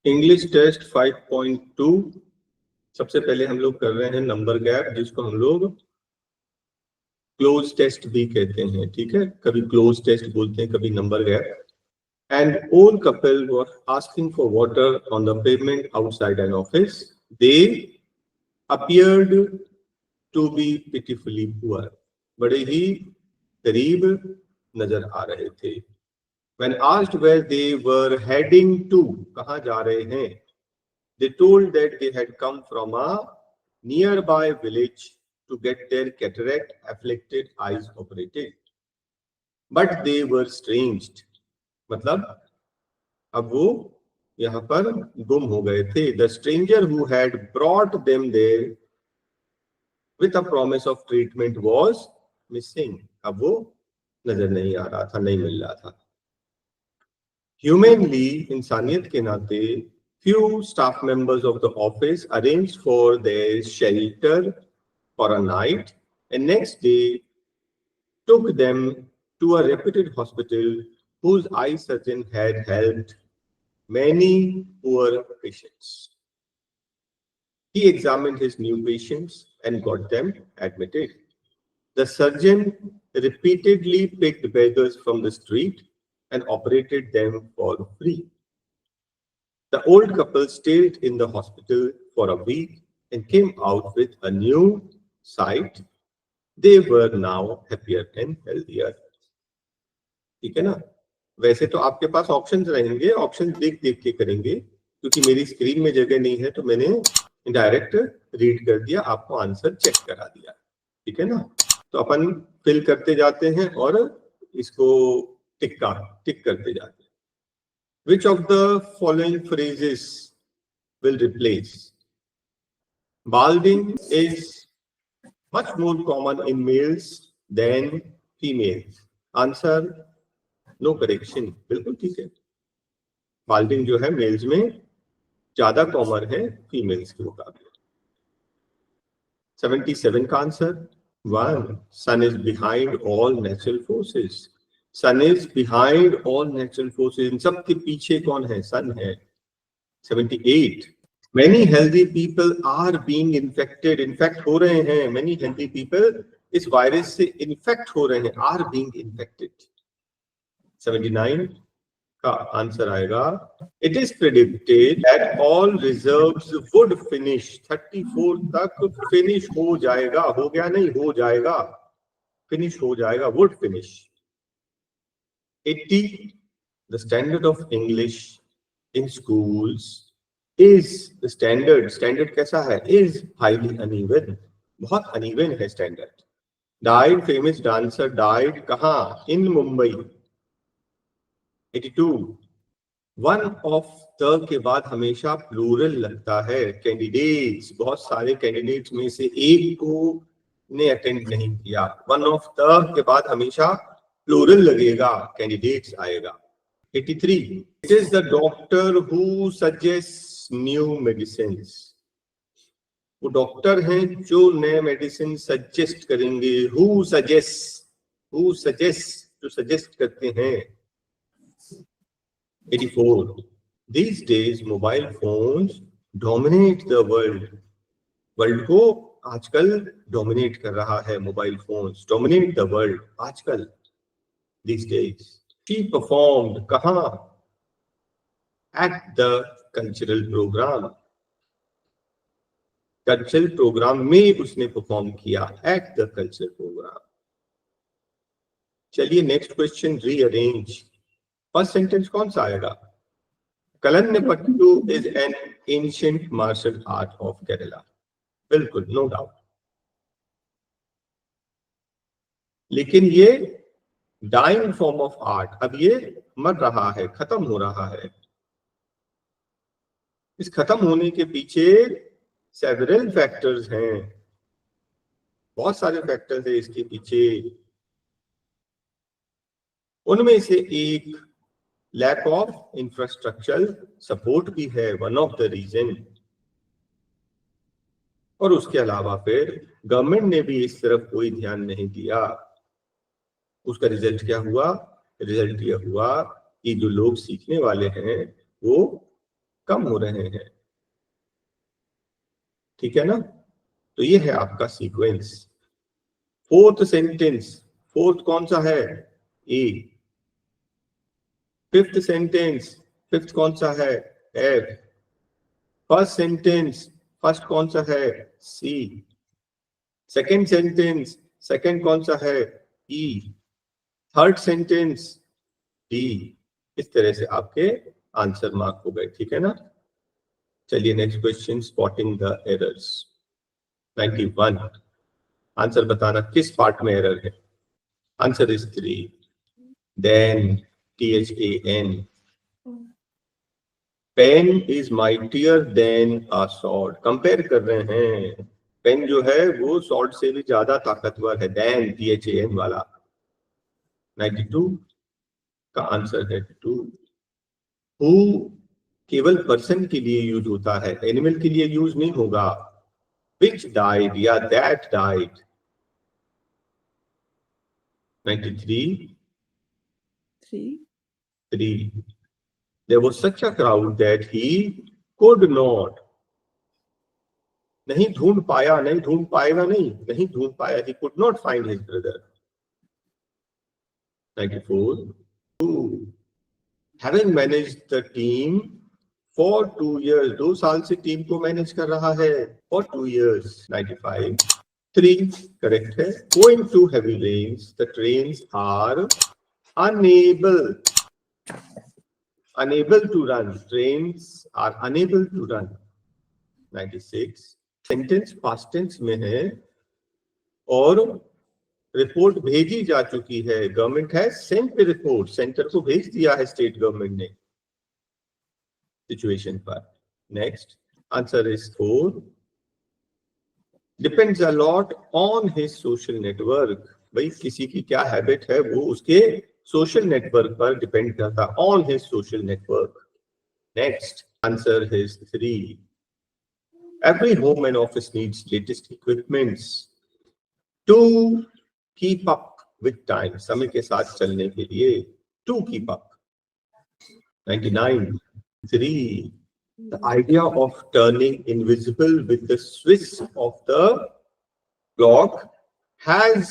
English test 5.2। सबसे पहले हम लोग कर रहे हैं नंबर गैप, जिसको हम लोग क्लोज टेस्ट भी कहते हैं। ठीक है, कभी क्लोज टेस्ट बोलते हैं, कभी number gap. An old couple were asking for water on the pavement outside an office. They appeared to be pitifully poor. बड़े ही गरीब नजर आ रहे थे। When asked where they were heading to, कहाँ जा रहे हैं, they told that they had come from a nearby village to get their cataract afflicted eyes operated. But they were estranged. मतलब अब वो यहाँ पर गुम हो गए थे। The stranger who had brought them there with a promise of treatment was missing. अब वो नजर नहीं आ रहा था, नहीं मिल रहा था। Humanly, इंसानियत के नाते, few staff members of the office arranged for their shelter for a night and next day took them to a reputed hospital whose eye surgeon had helped many poor patients. He examined his new patients and got them admitted. The surgeon repeatedly picked beggars from the street and operated them for free. The old couple stayed in the hospital for a week and came out with a new sight. They were now happier and healthier. ठीक है ना? वैसे तो आपके पास options रहेंगे, option देख देख के करेंगे, क्योंकि मेरी स्क्रीन में जगह नहीं है तो मैंने डायरेक्ट रीड कर दिया, आपको आंसर चेक करा दिया। ठीक है ना? तो अपन फिल करते जाते हैं और इसको टिक करते जाते हैं। Which of the following phrases will replace? Balding is much more common in males than females. Answer no correction, बिल्कुल ठीक है। बाल्डिंग जो है मेल्स में ज्यादा कॉमन है फीमेल्स के मुकाबले। 77 का answer 1, sun is behind all natural forces. Sun is behind all natural forces, इन सब के पीछे कौन है? सन है। 78, many healthy people are being infected, infect हो रहे हैं, मेनी हेल्दी पीपल इस वायरस से इन्फेक्ट हो रहे हैं, आर बीइंग इन्फेक्टेड। 79 का आंसर आएगा, it is predicted that all reserves would finish. 34 तक फिनिश हो जाएगा, हो गया नहीं, हो जाएगा, फिनिश हो जाएगा, would finish. 80, the standard of English in schools is, the standard कैसा है? इज हाईली अनइवन, बहुत अनइवन है standard. Died, famous dancer died कहाँ? इन मुंबई। 82, वन ऑफ द के बाद हमेशा प्लूरल लगता है। कैंडिडेट्स, बहुत सारे कैंडिडेट्स में से एक को ने अटेंड नहीं किया, वन ऑफ द के बाद हमेशा प्लूरल लगेगा, कैंडिडेट्स आएगा। 83, it is the doctor who suggest new medicines. वो डॉक्टर हैं जो नए मेडिसिन सजेस्ट करेंगे। हु सजेस्ट, जो सजेस्ट करते हैं। 84, these days mobile phones dominate the world. World को आजकल डोमिनेट कर रहा है mobile phones, dominate the world आजकल, these days. She performed कहाँ? At the cultural program. Cultural program में उसने परफॉर्म किया, एट द कल्चरल प्रोग्राम। चलिए next question, rearrange. First sentence कौन सा आएगा? Kalaripayattu is an ancient martial art of Kerala. बिल्कुल, नो डाउट। लेकिन ये डाइंग फॉर्म ऑफ आर्ट, अब ये मर रहा है, खत्म हो रहा है। इस खत्म होने के पीछे सेवरल फैक्टर्स हैं, बहुत सारे फैक्टर्स हैं इसके पीछे। उनमें से एक लैक ऑफ इंफ्रास्ट्रक्चर सपोर्ट भी है, वन ऑफ द रीजन। और उसके अलावा फिर गवर्नमेंट ने भी इस तरफ कोई ध्यान नहीं दिया। उसका रिजल्ट क्या हुआ? रिजल्ट यह हुआ कि जो लोग सीखने वाले हैं वो कम हो रहे हैं। ठीक है ना? तो ये है आपका सीक्वेंस। फोर्थ सेंटेंस, फोर्थ कौन सा है? ए। फिफ्थ सेंटेंस, फिफ्थ कौन सा है? एफ। फर्स्ट सेंटेंस, फर्स्ट कौन सा है? सी। सेकेंड सेंटेंस, सेकेंड कौन सा है? ई। Third sentence, D. इस तरह से आपके आंसर मार्क हो गए। ठीक है ना? चलिए next question, spotting the errors. 91, answer बताना किस पार्ट में एरर है। Answer is 3, then THAN, pen is mightier than a sword. Compare कर रहे हैं, पेन जो है वो स्वॉर्ड से भी ज्यादा ताकतवर है, देन THAN वाला। 92 का आंसर है 2। हु केवल पर्सन के लिए यूज होता है, एनिमल के लिए यूज नहीं होगा। विच डाइड या that died. 93, 3। There was such a crowd that he could not, नहीं ढूंढ पाया, नहीं ढूंढ पाएगा, नहीं ढूंढ पाया, he could not find his brother। 94, having managed the team for 2 years, 2 साल से टीम को मैनेज कर रहा है, for 2 years। 95, 3 करेक्ट है। Going to heavy rains, the trains are unable to run, trains are unable to run। 96, sentence past tense में है और रिपोर्ट भेजी जा चुकी है। गवर्नमेंट है सेंट द रिपोर्ट, सेंटर को भेज दिया है स्टेट गवर्नमेंट ने सिचुएशन पर। Next, answer is 4, depends a lot on his social network. भाई किसी की क्या हैबिट है वो उसके सोशल नेटवर्क पर डिपेंड करता है, on his social network. Next, answer is 3, every home and office needs latest equipments to keep up with time, समय के साथ चलने के लिए, to keep up। 99, 3, the idea of turning invisible with the switch of the clock has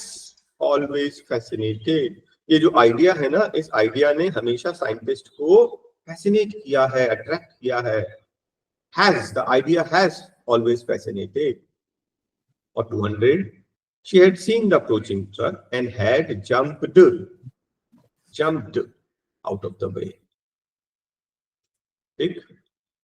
always fascinated। ये जो idea है ना, इस आइडिया ने हमेशा साइंटिस्ट को फैसिनेट किया है, अट्रैक्ट किया है। Has, the idea has always fascinated। Or 200, she had seen the approaching truck and had jumped out of the way। ठीक,